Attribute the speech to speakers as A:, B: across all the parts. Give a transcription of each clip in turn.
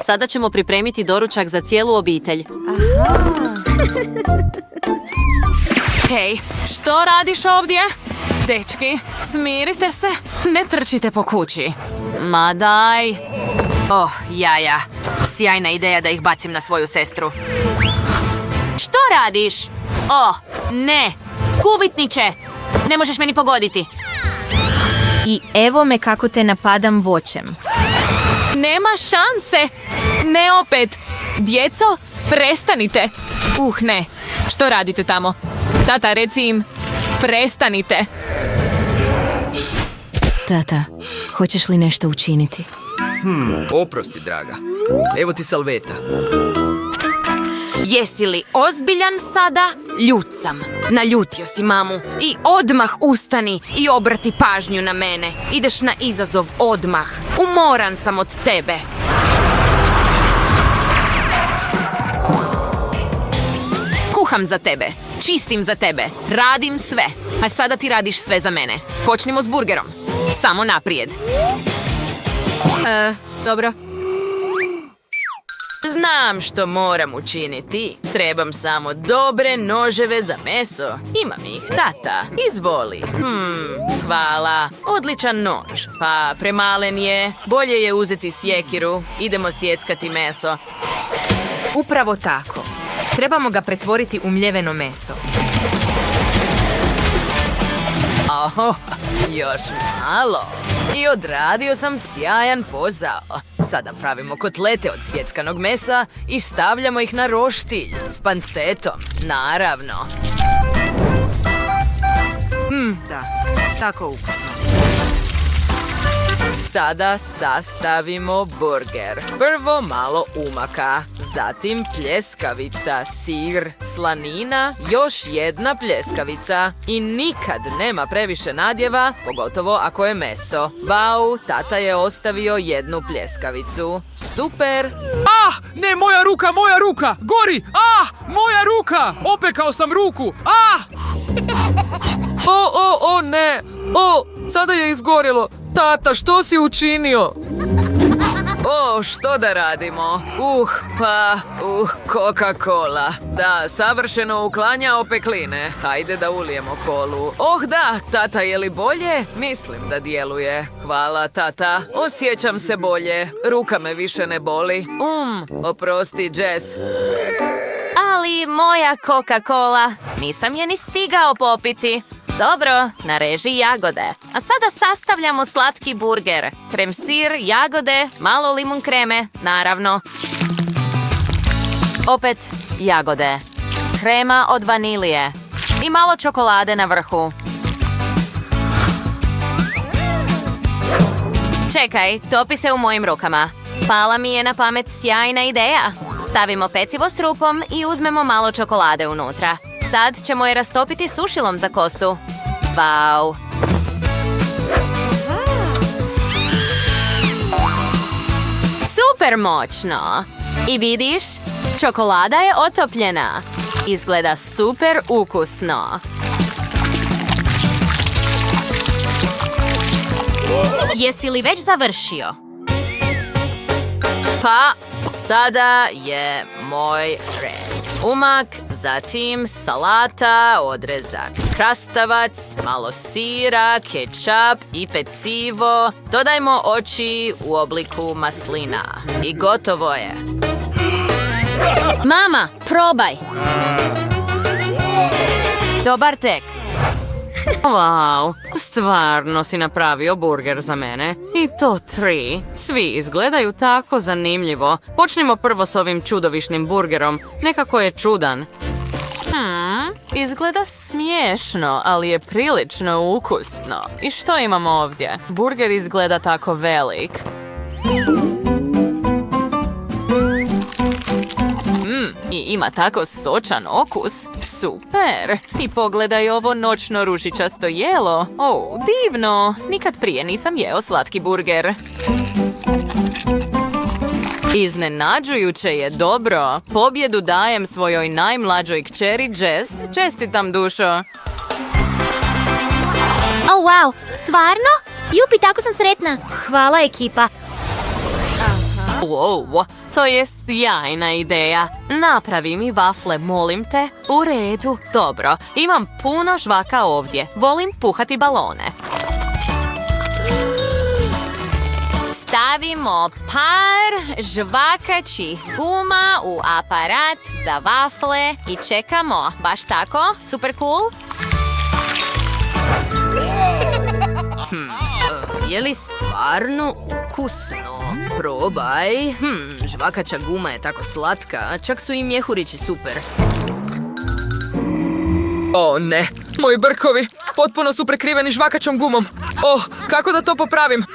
A: Sada ćemo pripremiti doručak za cijelu obitelj.
B: Hej, što radiš ovdje? Dečki, smirite se, ne trčite po kući. Ma daj. Oh, jaja. Sjajna ideja da ih bacim na svoju sestru. Što radiš? Oh, ne. Gubitniče, ne možeš meni pogoditi.
C: I evo me kako te napadam voćem.
B: Nema šanse. Ne opet. Djeco, prestanite. Ne. Što radite tamo? Tata, reci im, prestanite.
C: Tata, hoćeš li nešto učiniti?
D: Oprosti, draga. Evo ti salveta.
B: Jesi li ozbiljan sada? Ljut sam. Naljutio si mamu. I odmah ustani i obrati pažnju na mene. Ideš na izazov odmah. Umoran sam od tebe. Kuham za tebe. Čistim za tebe. Radim sve. A sada ti radiš sve za mene. Počnimo s burgerom. Samo naprijed. Dobro. Znam što moram učiniti. Trebam samo dobre noževe za meso. Imam ih, tata. Izvoli. Hvala. Odličan nož. Pa premalen je. Bolje je uzeti sjekiru. Idemo sjeckati meso. Upravo tako. Trebamo ga pretvoriti u mljeveno meso. Oho, još malo. I odradio sam sjajan posao. Sada pravimo kotlete od sjeckanog mesa i stavljamo ih na roštilj s pancetom, naravno. Da, tako ukusno. Sada sastavimo burger. Prvo malo umaka, zatim pljeskavica, sir, slanina, još jedna pljeskavica. I nikad nema previše nadjeva, pogotovo ako je meso. Vau, tata je ostavio jednu pljeskavicu. Super!
E: Ne, moja ruka! Gori! Moja ruka! Opekao sam ruku! Ne! Sada je izgorilo! Tata, što si učinio?
D: Što da radimo? Coca-Cola. Da, savršeno uklanja opekline. Hajde da ulijemo kolu. Da, tata, je li bolje? Mislim da djeluje. Hvala, tata. Osjećam se bolje. Ruka me više ne boli. Oprosti, Jess.
B: Ali moja Coca-Cola, nisam je ni stigao popiti. Dobro, nareži jagode. A sada sastavljamo slatki burger. Krem sir, jagode, malo limun kreme, naravno. Opet jagode. Krema od vanilije. I malo čokolade na vrhu. Čekaj, topi se u mojim rukama. Pala mi je na pamet sjajna ideja. Stavimo pecivo s rupom i uzmemo malo čokolade unutra. Sad ćemo je rastopiti sušilom za kosu. Vau! Super moćno! I vidiš, čokolada je otopljena. Izgleda super ukusno. Jesi li već završio? Pa, sada je moj red. Umak, zatim salata, odrezak krastavac, malo sira, kečap i pecivo. Dodajmo oči u obliku maslina. I gotovo je. Mama, probaj! Dobar tek. Wow, stvarno si napravio burger za mene. I to 3. Svi izgledaju tako zanimljivo. Počnimo prvo s ovim čudovišnim burgerom. Nekako je čudan. Izgleda smiješno, ali je prilično ukusno. I što imamo ovdje? Burger izgleda tako velik. I ima tako sočan okus. Super! I pogledaj ovo noćno ružičasto jelo. Divno! Nikad prije nisam jeo slatki burger. Iznenađujuće je dobro. Pobjedu dajem svojoj najmlađoj kćeri Jess. Čestitam, dušo.
F: Wow! Stvarno? Jupi, tako sam sretna. Hvala, ekipa.
B: Wow, to je sjajna ideja. Napravi mi vafle, molim te. U redu, dobro. Imam puno žvaka ovdje. Volim puhati balone.
C: Stavimo par žvakaćih guma u aparat za vafle i čekamo. Baš tako? Super cool?
F: Je li stvarno ukusno? Probaj. Žvakaća guma je tako slatka, čak su i mjehurići super.
D: O ne, moji brkovi potpuno su prekriveni žvakaćom gumom. Oh, kako da to popravim?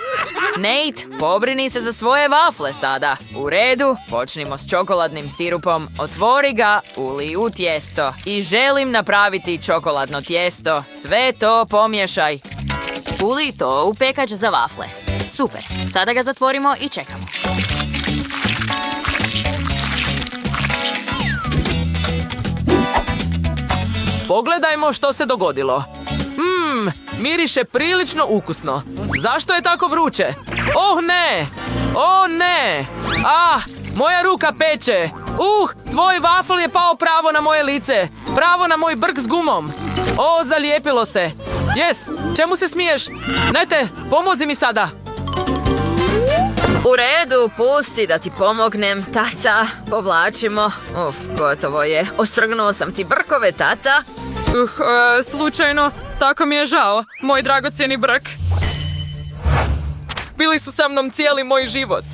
D: Nate, pobrini se za svoje vafle sada. U redu, počnimo s čokoladnim sirupom. Otvori ga, ulij u tijesto. I želim napraviti čokoladno tijesto. Sve to pomiješaj.
B: Ulij to u pekač za vafle. Super, sada ga zatvorimo i čekamo.
D: Pogledajmo što se dogodilo. Miriše prilično ukusno. Zašto je tako vruće? Oh ne! Oh ne! Ah, moja ruka peče! Tvoj vafl je pao pravo na moje lice. Pravo na moj brk s gumom. O, zalijepilo se. Čemu se smiješ? Nete, pomozi mi sada.
F: U redu, pusti da ti pomognem, tata. Povlačimo. Gotovo je. Ostrgnuo sam ti brkove, tata.
E: Slučajno, tako mi je žao, moj dragocjeni brk. Bili su sa mnom cijeli moj život.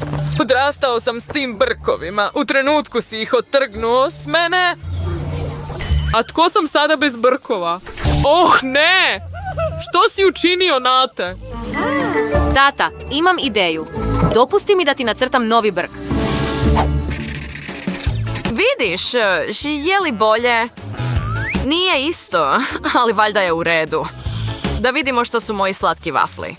E: Odrastao sam s tim brkovima. U trenutku si ih otrgnuo s mene. A tko sam sada bez brkova? Oh ne! Što si učinio, Nate?
B: Tata, imam ideju. Dopusti mi da ti nacrtam novi brk.
D: Vidiš, je li bolje? Nije isto, ali valjda je u redu. Da vidimo što su moji slatki vafli.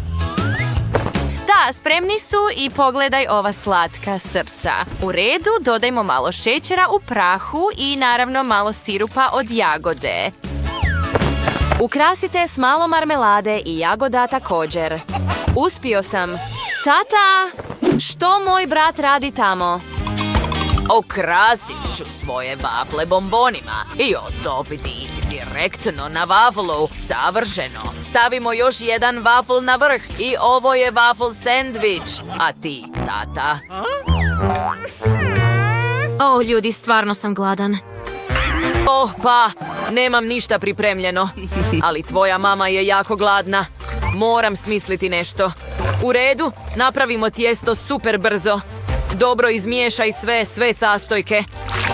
C: Da, spremni su i pogledaj ova slatka srca. U redu, dodajmo malo šećera u prahu i naravno malo sirupa od jagode. Ukrasite s malo marmelade i jagoda također. Uspio sam. Tata, što moj brat radi tamo?
D: Okrasit ću svoje vafle bombonima i otopiti ih direktno na vaflu. Savršeno. Stavimo još jedan vafl na vrh i ovo je vafl sendvič. A ti, tata?
B: O, ljudi, stvarno sam gladan.
D: Nemam ništa pripremljeno. Ali tvoja mama je jako gladna. Moram smisliti nešto. U redu, napravimo tijesto super brzo. Dobro izmiješaj sve sastojke.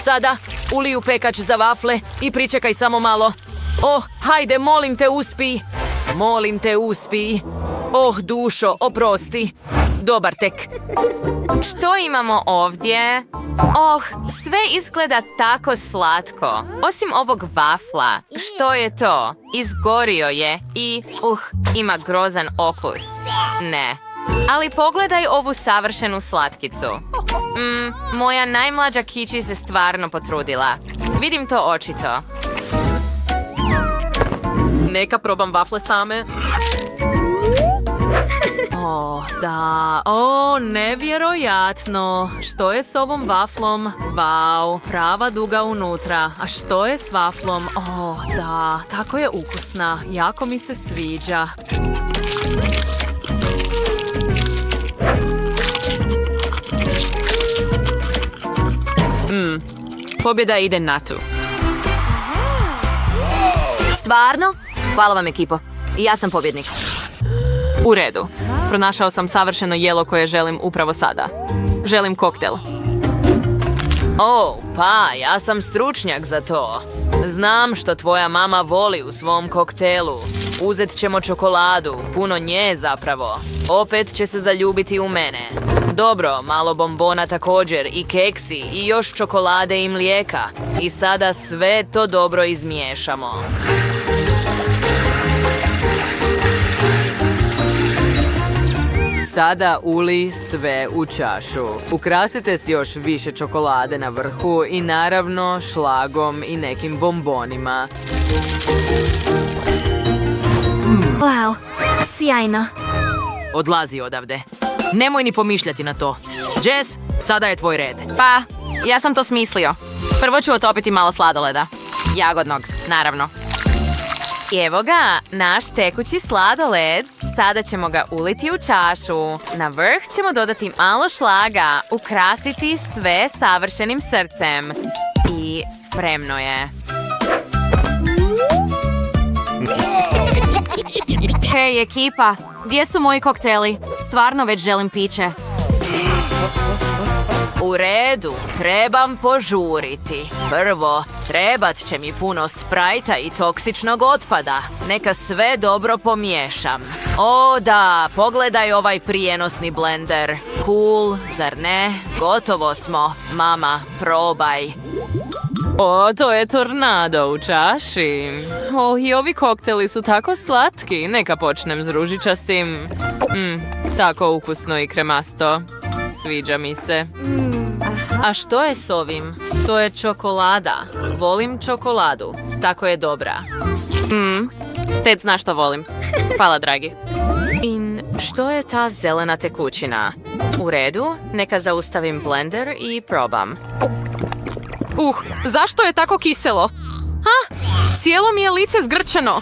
D: Sada ulij u pekač za vafle i pričekaj samo malo. Hajde, molim te, uspij. Molim te, uspij. Dušo, oprosti. Dobar tek.
C: Što imamo ovdje? Sve izgleda tako slatko. Osim ovog vafla. Što je to? Izgorio je i ima grozan okus. Ne. Ali pogledaj ovu savršenu slatkicu. Moja najmlađa kiči se stvarno potrudila. Vidim to očito.
B: Neka probam vafle same. Da. Nevjerojatno. Što je s ovom vaflom? Vau, prava duga unutra. A što je s vaflom? Da, tako je ukusna. Jako mi se sviđa. Pobjeda ide Natu.
A: Stvarno? Hvala vam, ekipo. I ja sam pobjednik.
B: U redu. Pronašao sam savršeno jelo koje želim upravo sada. Želim koktel.
D: Ja sam stručnjak za to. Znam što tvoja mama voli u svom koktelu. Uzet ćemo čokoladu, puno nje zapravo. Opet će se zaljubiti u mene. Dobro, malo bombona također i keksi i još čokolade i mlijeka. I sada sve to dobro izmiješamo. Sada ulij sve u čašu. Ukrasite s još više čokolade na vrhu i naravno šlagom i nekim bombonima.
C: Wow, sjajno.
D: Odlazi odavde. Nemoj ni pomišljati na to. Jess, Sada je tvoj red.
B: Pa, ja sam to smislio. Prvo ću otopiti malo sladoleda. Jagodnog, naravno.
C: Evo ga, naš tekući sladoled. Sada ćemo ga uliti u čašu. Na vrh ćemo dodati malo šlaga, ukrasiti sve savršenim srcem. I spremno je.
B: Hej, ekipa, gdje su moji kokteli? Stvarno već želim piće.
A: U redu, trebam požuriti. Prvo, trebat će mi puno sprajta i toksičnog otpada. Neka sve dobro pomiješam. O da, pogledaj ovaj prijenosni blender. Cool, zar ne? Gotovo smo. Mama, probaj.
C: O, to je tornado u čaši. I ovi kokteli su tako slatki. Neka počnem s ružičastim. Tako ukusno i kremasto. Sviđa mi se. A što je s ovim? To je čokolada. Volim čokoladu. Tako je dobra.
B: Ted zna što volim. Hvala, dragi.
C: I što je ta zelena tekućina? U redu, neka zaustavim blender i probam.
B: Zašto je tako kiselo? Cijelo mi je lice zgrčeno.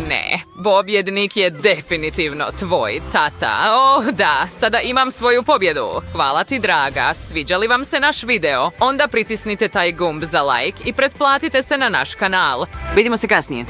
D: Ne, pobjednik je definitivno tvoj tata. Da, sada imam svoju pobjedu. Hvala ti, draga. Sviđa li vam se naš video? Onda pritisnite taj gumb za like i pretplatite se na naš kanal.
A: Vidimo se kasnije.